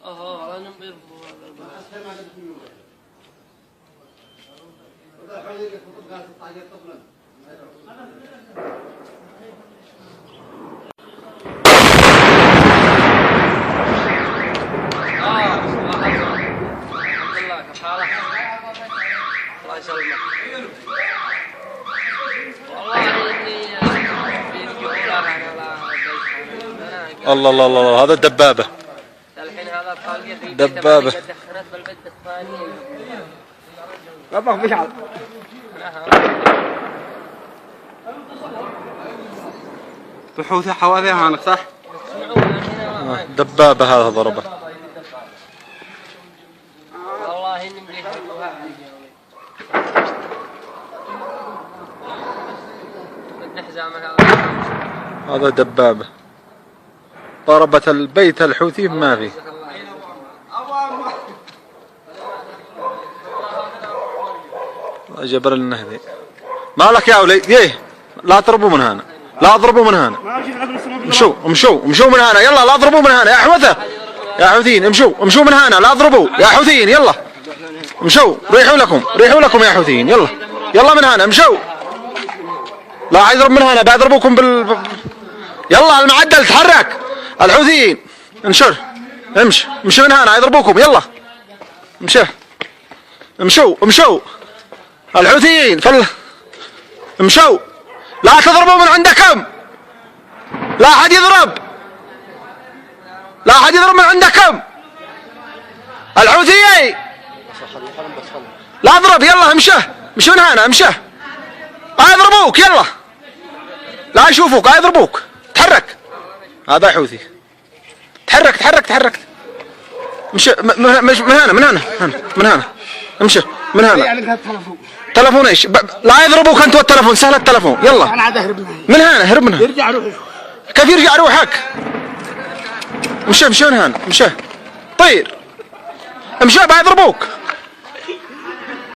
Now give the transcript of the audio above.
الله يسلمك. الله الله الله، هذا الدبابة. الحين هذا طالق في دبابة. دخنت بالبيت الثاني. ربك بشعل. بحوثة حواذي هانك صح؟ دبابة هذا ضربه. والله إني مقيتها. هذا دبابة ضربت البيت الحوثي ما فيه. جبل النهدي مالك يا ولي؟ ايه لا تضربوا من هنا، لا اضربوا من هنا. امشوا من هنا، يلا لا اضربوا من هنا يا حوثة، يا حوثيين امشوا من هنا، لا اضربوا يا حوثيين، يلا امشوا، ريحوا لكم يا حوثيين، يلا من هنا امشوا، لا يضرب من هنا بيضربوكم يلا المعدل تحرك، الحوثيين انشر، امشي من هنا يضربوكم، يلا امشوا الحوثيين امشوا، لا تضربوا من عندكم، لا احد يضرب من عندكم، الحوثيين لا اضرب، يلا امشي من هنا، يضربوك، يلا لا يشوفوك، يضربوك، تحرك، هذا حوثي، تحرك امشي من هنا امشي من هنا. تلفون ايش؟ لا يضربوك انت والتلفون، سهل التلفون، يلا انا عاد اهرب من هنا، هرب منها، يرجع روحه. كيف يرجع روحك؟ امشي من هنا، طير امشي بيضربوك.